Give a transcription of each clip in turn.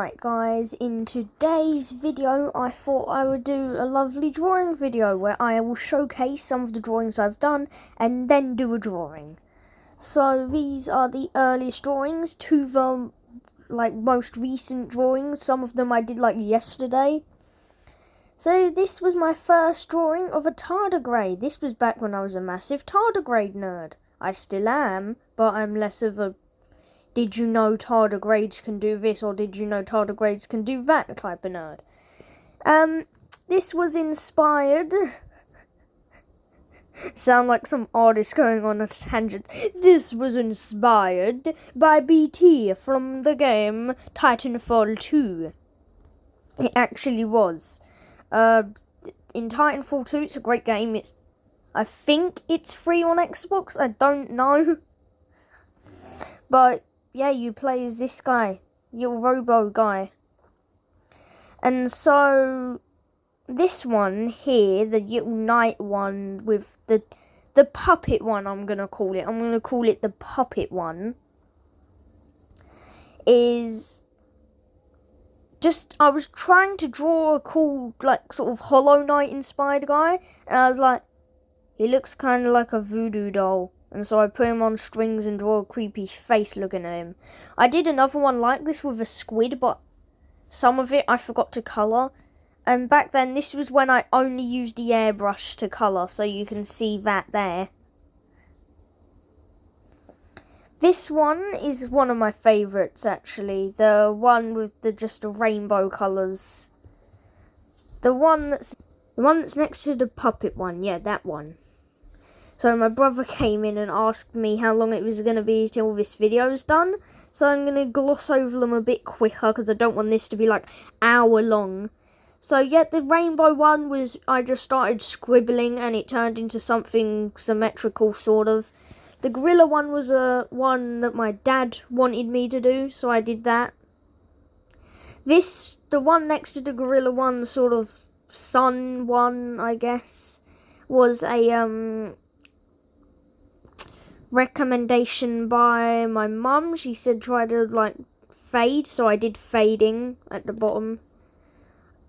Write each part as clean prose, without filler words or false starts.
Right guys, in today's video I thought I would do a lovely drawing video where I will showcase some of the drawings I've done and then do a drawing. So these are the earliest drawings to the most recent drawings. Some of them I did yesterday. So this was my first drawing of a tardigrade. This was back when I was a massive tardigrade nerd. I still am, but I'm less of a did you know tardigrades can do this or did you know tardigrades can do that type of nerd. This was inspired. Sound like some artist going on a tangent. This was inspired by BT from the game Titanfall 2. It actually was. In Titanfall 2, it's a great game. I think it's free on Xbox. I don't know. But yeah, you play as this guy, your robo guy. And so this one here, the little knight one with the puppet one, I'm gonna call it the puppet one, is just, I was trying to draw a cool, sort of Hollow Knight inspired guy, and I was like, he looks kind of like a voodoo doll. And so I put him on strings and draw a creepy face looking at him. I did another one like this with a squid, but some of it I forgot to colour. And back then, this was when I only used the airbrush to colour, so you can see that there. This one is one of my favourites, actually. The one with just the rainbow colours. The one that's next to the puppet one, yeah, that one. So my brother came in and asked me how long it was going to be till this video's done. So I'm going to gloss over them a bit quicker because I don't want this to be hour long. So yeah, the rainbow one was, I just started scribbling and it turned into something symmetrical sort of. The gorilla one was one that my dad wanted me to do, so I did that. The one next to the gorilla one, the sort of sun one, I guess, was a recommendation by my mum. She said try to fade, so I did fading at the bottom.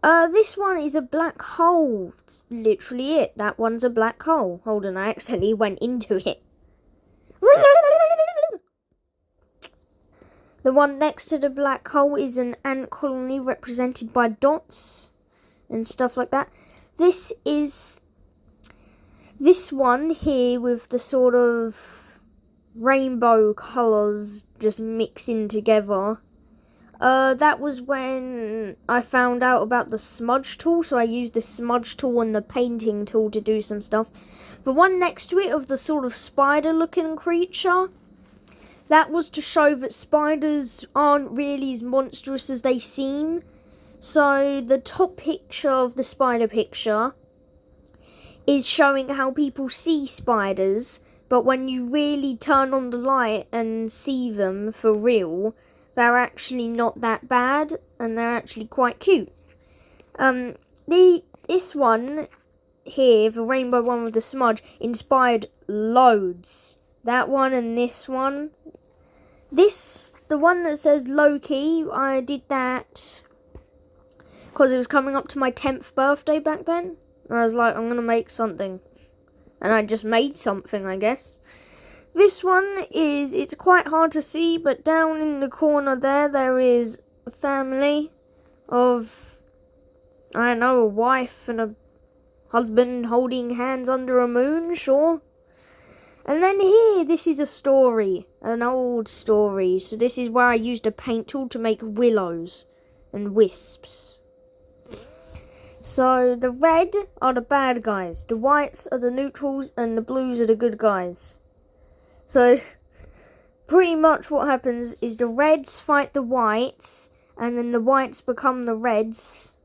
This one is a black hole. It's literally it. That one's a black hole. Hold on, I accidentally went into it. The one next to the black hole is an ant colony represented by dots and stuff like that. This one here with the sort of rainbow colours just mixing together. That was when I found out about the smudge tool, so I used the smudge tool and the painting tool to do some stuff. The one next to it of the sort of spider looking creature, that was to show that spiders aren't really as monstrous as they seem. So the top picture of the spider picture is showing how people see spiders, but when you really turn on the light and see them for real, they're actually not that bad, and they're actually quite cute. This one here, the rainbow one with the smudge, inspired loads. That one and this one. The one that says Loki, I did that because it was coming up to my 10th birthday back then. And I was like, I'm going to make something. And I just made something, I guess. This one it's quite hard to see, but down in the corner there is a family of, I don't know, a wife and a husband holding hands under a moon, sure. And then here, this is a story, an old story. So this is where I used a paint tool to make willows and wisps. So the red are the bad guys, the whites are the neutrals, and the blues are the good guys. So pretty much what happens is the reds fight the whites, and then the whites become the reds,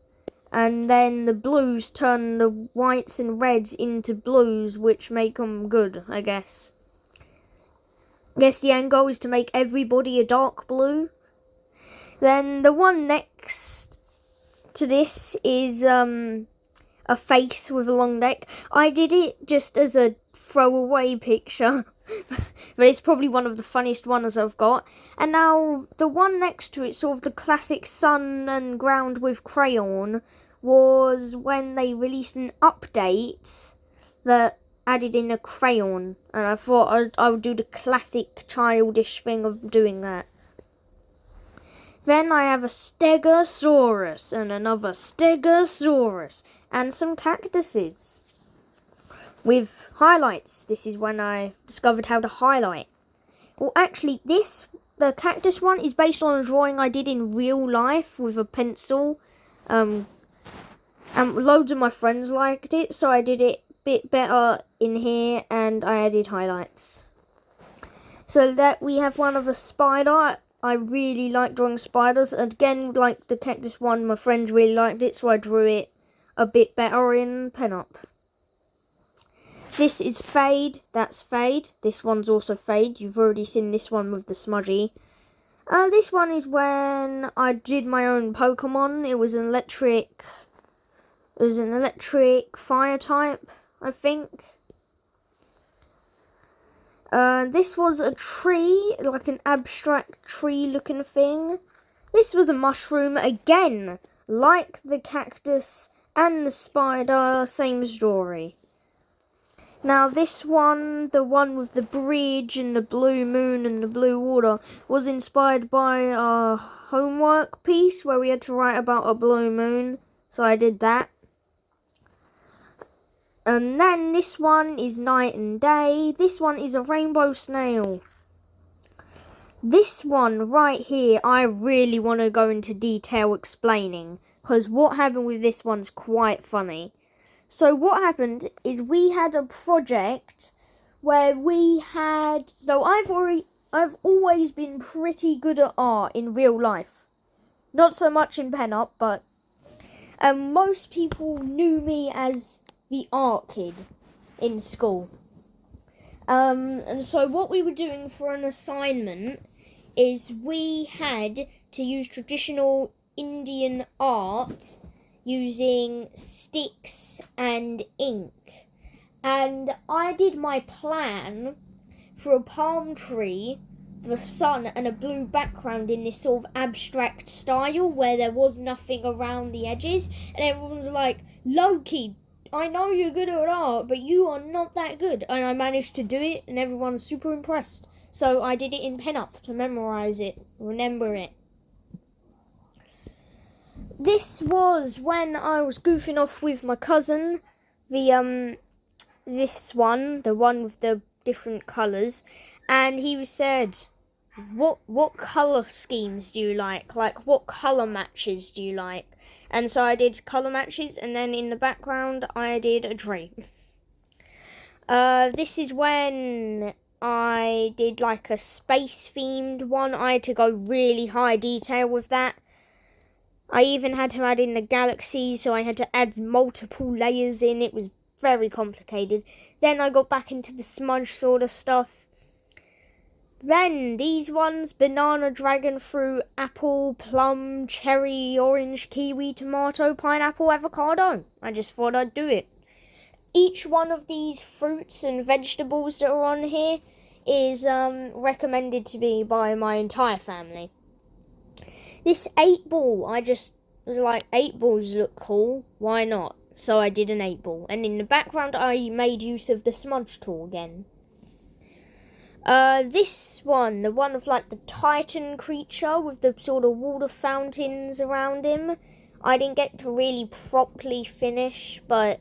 and then the blues turn the whites and reds into blues, which make them good, I guess. I guess the end goal is to make everybody a dark blue. Then the one next to this is a face with a long neck. I did it just as a throwaway picture. but it's probably one of the funniest ones I've got. And now the one next to it, sort of the classic sun and ground with crayon, was when they released an update that added in a crayon, and I thought I would do the classic childish thing of doing that. Then I have a Stegosaurus and another Stegosaurus and some cactuses with highlights. This is when I discovered how to highlight. Well, actually, the cactus one is based on a drawing I did in real life with a pencil. And loads of my friends liked it, so I did it a bit better in here and I added highlights. So that we have one of a spider. I really like drawing spiders. Again, like the cactus one, my friends really liked it, so I drew it a bit better in Pen Up. This is Fade. That's Fade. This one's also Fade. You've already seen this one with the smudgy. This one is when I did my own Pokemon. It was an electric fire type, I think. This was a tree, like an abstract tree looking thing. This was a mushroom, again, like the cactus and the spider, same story. Now this one, the one with the bridge and the blue moon and the blue water, was inspired by a homework piece where we had to write about a blue moon, so I did that. And then this one is night and day. This one is a rainbow snail. This one right here, I really want to go into detail explaining, because what happened with this one's quite funny. So what happened is we had a project where I've always been pretty good at art in real life. Not so much in Pen Up, but most people knew me as the art kid in school. And so what we were doing for an assignment is we had to use traditional Indian art using sticks and ink. And I did my plan for a palm tree, the sun and a blue background in this sort of abstract style where there was nothing around the edges, and everyone's like, Loki, I know you're good at art, but you are not that good. And I managed to do it, and everyone's super impressed. So I did it in Pen Up to memorize it, remember it. This was when I was goofing off with my cousin, this one, the one with the different colours, and he said, what colour schemes do you like? Like, what colour matches do you like? And so I did colour matches, and then in the background I did a tree. This is when I did like a space-themed one. I had to go really high detail with that. I even had to add in the galaxies, so I had to add multiple layers in. It was very complicated. Then I got back into the smudge sort of stuff. Then these ones, banana, dragon fruit, apple, plum, cherry, orange, kiwi, tomato, pineapple, avocado. I just thought I'd do it. Each one of these fruits and vegetables that are on here is recommended to me by my entire family. This 8-ball, I just was like, 8 balls look cool, why not? So I did an 8-ball. And in the background I made use of the smudge tool again. This one, the one of like the Titan creature with the sort of water fountains around him, I didn't get to really properly finish, but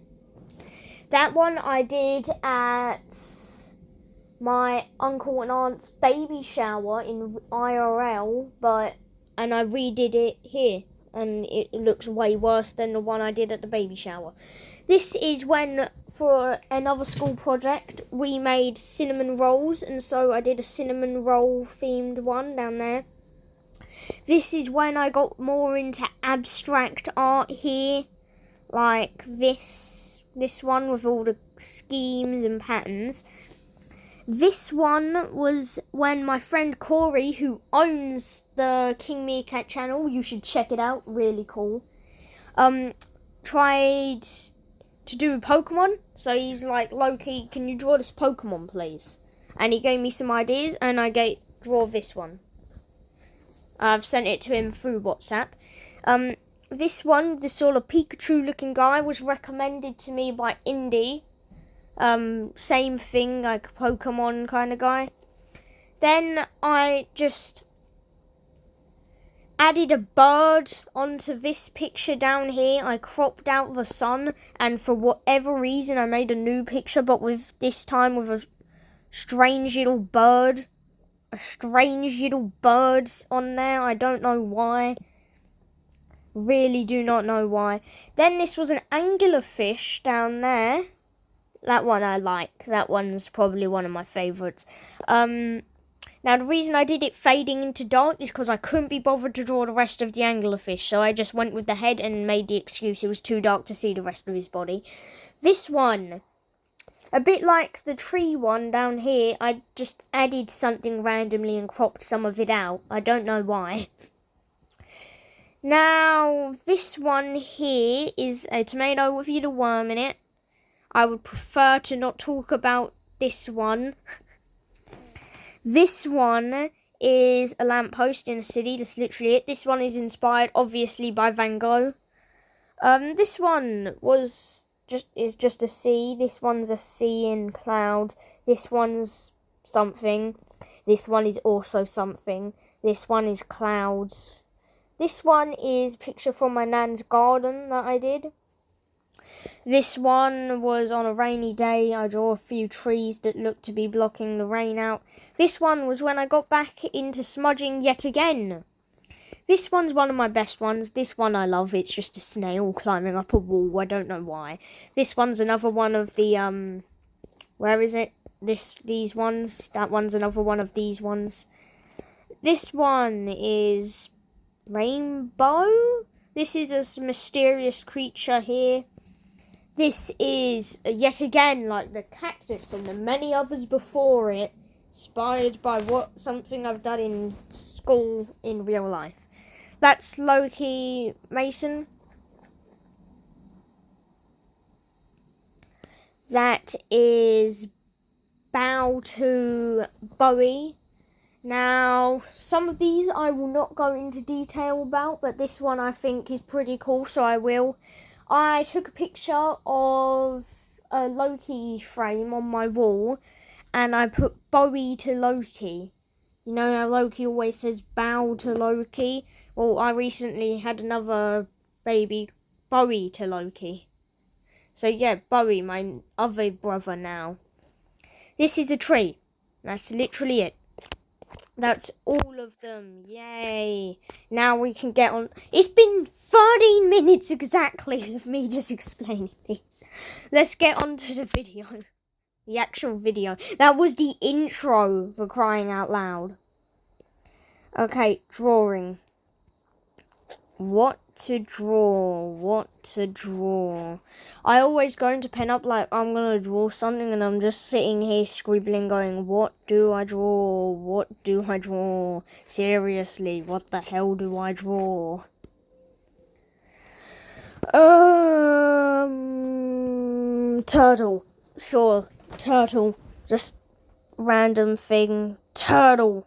that one I did at my uncle and aunt's baby shower in IRL, and I redid it here, and it looks way worse than the one I did at the baby shower. This is when, for another school project, we made cinnamon rolls, and so I did a cinnamon roll themed one down there. This is when I got more into abstract art here, like this one with all the schemes and patterns. This one was when my friend Corey, who owns the King Meerkat channel, you should check it out, really cool, tried to do a Pokemon. So he's like, Loki, can you draw this Pokemon, please? and he gave me some ideas, and I draw this one. I've sent it to him through WhatsApp. This one, the sort of Pikachu looking guy, was recommended to me by Indy. Same thing, like Pokemon kind of guy. Then I just added a bird onto this picture down here. I cropped out the sun, and for whatever reason I made a new picture, but this time with a strange little bird. A strange little bird on there. I don't know why. Really do not know why. Then this was an anglerfish down there. That one I like. That one's probably one of my favourites. Now, the reason I did it fading into dark is because I couldn't be bothered to draw the rest of the anglerfish. So I just went with the head and made the excuse it was too dark to see the rest of his body. This one, a bit like the tree one down here, I just added something randomly and cropped some of it out. I don't know why. Now, this one here is a tomato with a little worm in it. I would prefer to not talk about this one. This one is a lamppost in a city. That's literally it. This one is inspired, obviously, by Van Gogh. This one is just a sea. This one's a sea in cloud. This one's something. This one is also something. This one is clouds. This one is a picture from my nan's garden that I did. This one was on a rainy day. I draw a few trees that looked to be blocking the rain out. This one was when I got back into smudging yet again. This one's one of my best ones. This one I love. It's just a snail climbing up a wall. I don't know why. This one's another one of the, where is it? These ones. That one's another one of these ones. This one is rainbow. This is a mysterious creature here. This is, yet again, like the cactus and the many others before it, inspired by something I've done in school in real life. That's Loki Mason. That is Bow to Bowie. Now, some of these I will not go into detail about, but this one I think is pretty cool, so I will. I took a picture of a Loki frame on my wall, and I put Bowie to Loki. You know how Loki always says bow to Loki? Well, I recently had another baby, Bowie to Loki. So yeah, Bowie, my other brother now. This is a tree. That's literally it. That's all of them. Yay. Now we can get on. It's been 13 minutes exactly of me just explaining these. Let's get on to the video. The actual video. That was the intro for crying out loud. Okay, drawing. What to draw. I always go into pen up like I'm going to draw something, and I'm just sitting here scribbling going, what do I draw? Seriously, what the hell do I draw? Turtle. Sure, turtle. Just random thing. Turtle.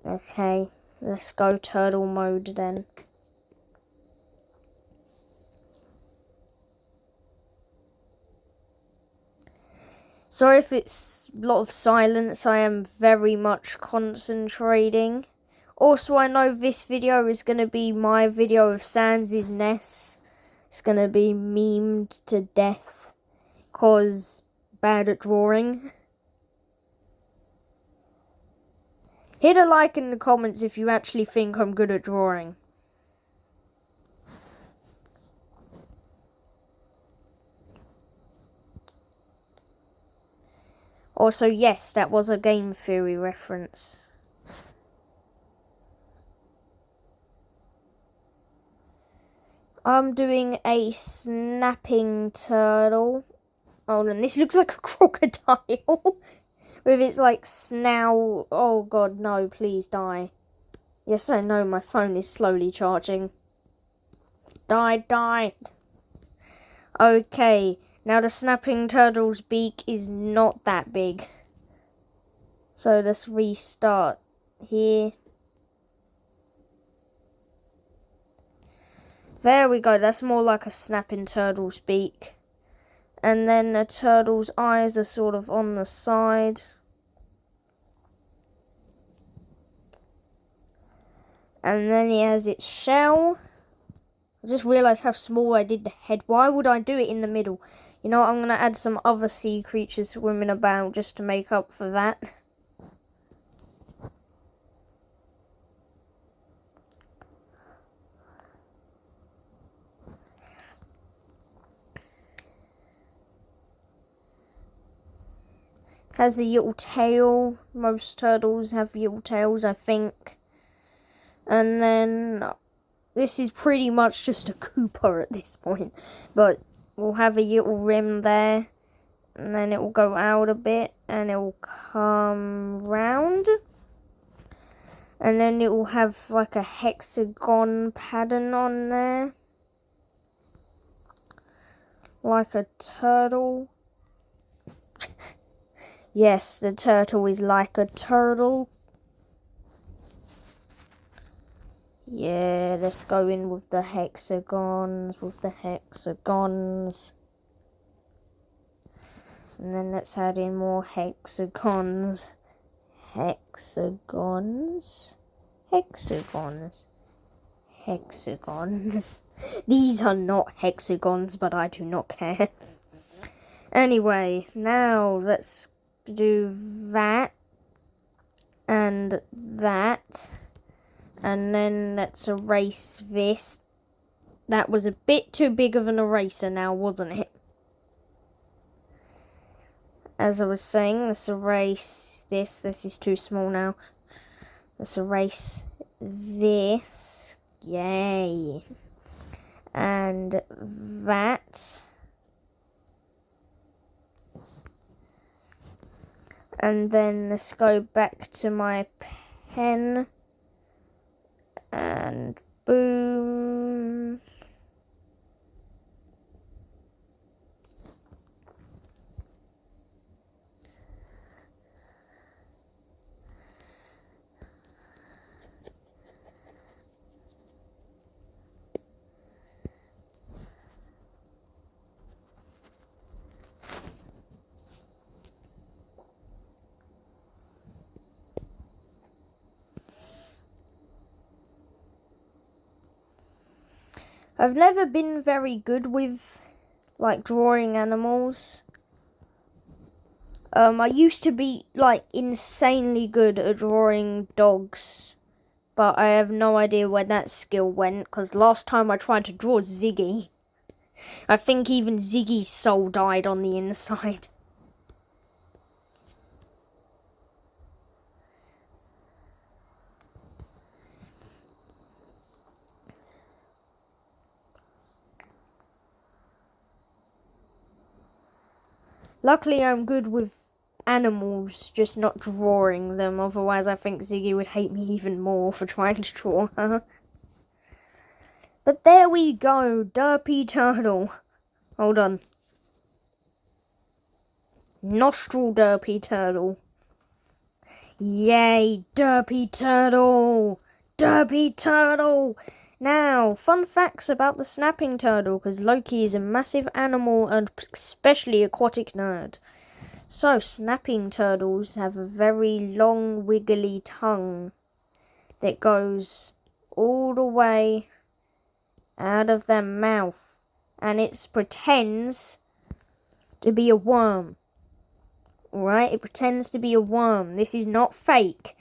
Okay. Let's go turtle mode then. Sorry if it's a lot of silence, I am very much concentrating. Also, I know this video is going to be my video of Sans' Ness. It's going to be memed to death, cause bad at drawing. Hit a like in the comments if you actually think I'm good at drawing. Also, yes, that was a game theory reference. I'm doing a snapping turtle. Oh, and this looks like a crocodile. With its, like, snout. Oh, God, no, please die. Yes, I know, my phone is slowly charging. Die. Okay, now the snapping turtle's beak is not that big. So let's restart here. There we go, that's more like a snapping turtle's beak. And then the turtle's eyes are sort of on the side. And then he has its shell. I just realised how small I did the head. Why would I do it in the middle? You know what, I'm going to add some other sea creatures swimming about just to make up for that. Has a little tail. Most turtles have little tails, I think. And then this is pretty much just a Koopa at this point. But we'll have a little rim there. And then it will go out a bit. And it will come round. And then it will have like a hexagon pattern on there. Like a turtle. Yes, the turtle is like a turtle. Yeah, let's go in with the hexagons, And then let's add in more hexagons. Hexagons. These are not hexagons, but I do not care. Anyway, now let's do that and that, and then let's erase this. That was a bit too big of an eraser now, wasn't it? As I was saying, let's erase this. This is too small now. Let's erase this. Yay. And that. And then let's go back to my pen. And boom. I've never been very good with, like, drawing animals. I used to be, like, insanely good at drawing dogs. But I have no idea where that skill went, because last time I tried to draw Ziggy, I think even Ziggy's soul died on the inside. Luckily, I'm good with animals, just not drawing them. Otherwise, I think Ziggy would hate me even more for trying to draw her. But there we go, Derpy Turtle. Hold on. Nostril Derpy Turtle. Yay, Derpy Turtle! Derpy Turtle! Now, fun facts about the snapping turtle, because Loki is a massive animal and especially aquatic nerd. So, snapping turtles have a very long, wiggly tongue that goes all the way out of their mouth, and it pretends to be a worm. Alright, it pretends to be a worm. This is not fake.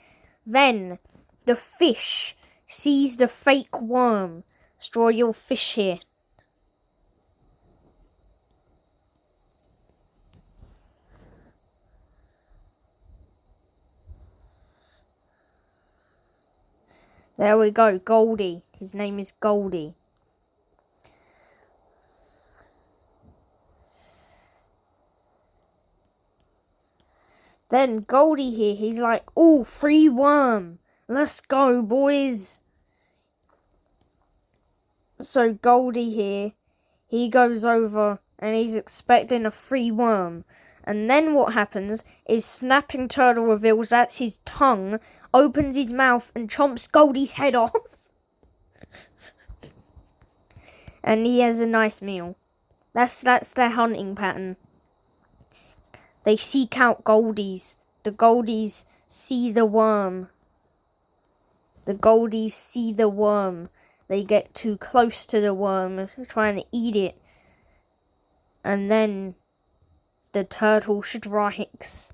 Then, the fish sees the fake worm. Let's draw your fish here. There we go, Goldie. His name is Goldie. Then Goldie here, he's like, "Oh, free worm. Let's go, boys." So Goldie here, he goes over and he's expecting a free worm. And then what happens is Snapping Turtle reveals that's his tongue, opens his mouth and chomps Goldie's head off. And he has a nice meal. That's their hunting pattern. They seek out Goldies. The Goldies see the worm. The Goldies see the worm. They get too close to the worm, trying to eat it. And then the turtle strikes.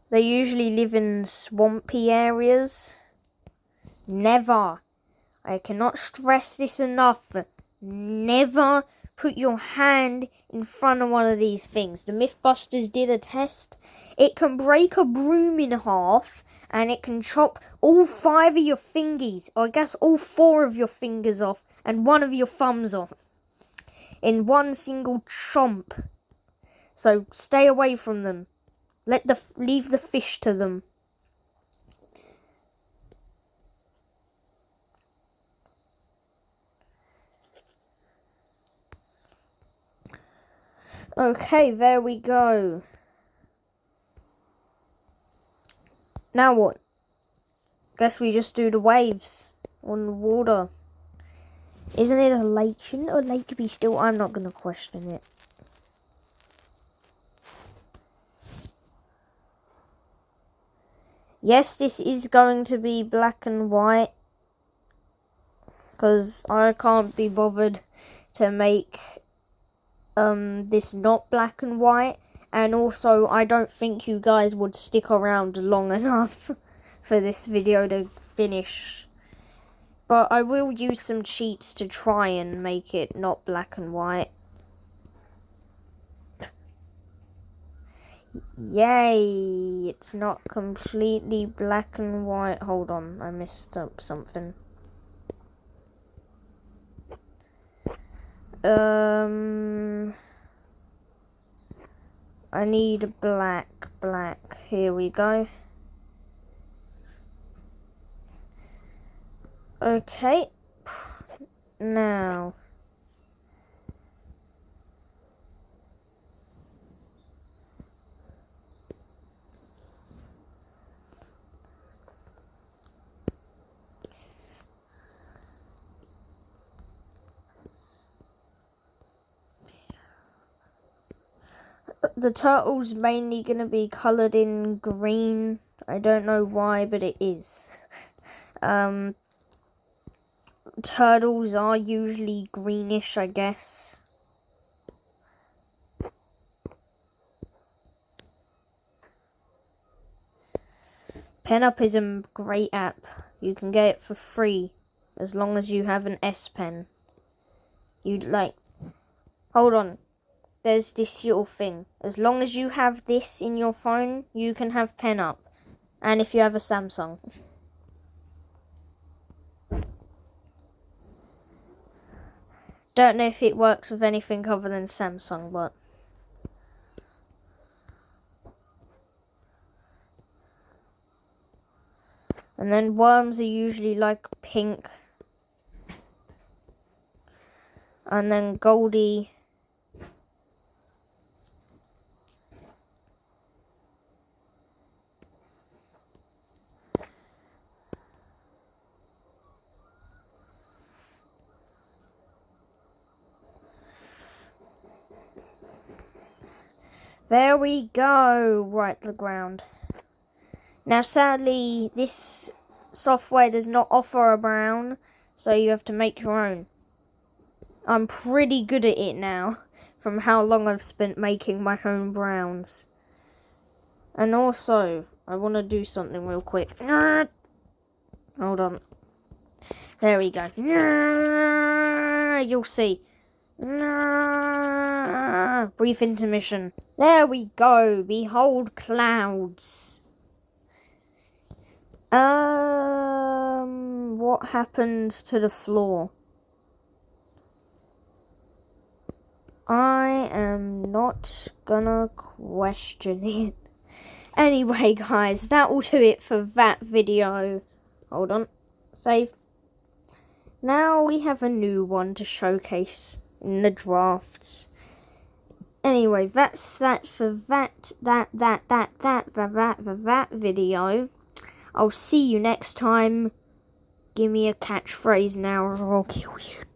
They usually live in swampy areas. Never, I cannot stress this enough, never put your hand in front of one of these things. The Mythbusters did a test. It can break a broom in half, and it can chop all 5 of your fingers, or I guess all 4 of your fingers off, and 1 of your thumbs off, in one single chomp. So stay away from them. Leave the fish to them. Okay, there we go. Now what? Guess we just do the waves on the water. Isn't it a lake? Shouldn't a lake be still? I'm not going to question it. Yes, this is going to be black and white, because I can't be bothered to make this not black and white, and also I don't think you guys would stick around long enough for this video to finish. But I will use some cheats to try and make it not black and white. Yay! It's not completely black and white. Hold on, I messed up something. I need black. Here we go. Okay. Now. The turtle's mainly going to be coloured in green. I don't know why, but it is. Turtles are usually greenish, I guess. PenUp is a great app. You can get it for free as long as you have an S Pen. Hold on. There's this little thing. As long as you have this in your phone, you can have PenUp. And if you have a Samsung. Don't know if it works with anything other than Samsung, but... And then worms are usually like pink. And then Goldie. There we go, right to the ground. Now sadly, this software does not offer a brown, so you have to make your own. I'm pretty good at it now, from how long I've spent making my own browns. And also, I want to do something real quick. Hold on. There we go. You'll see. Brief intermission. There we go. Behold clouds. What happened to the floor? I am not gonna question it. Anyway, guys, that will do it for that video. Hold on. Save. Now we have a new one to showcase in the drafts. Anyway, that's that for that video. I'll see you next time. Give me a catchphrase now or I'll kill you.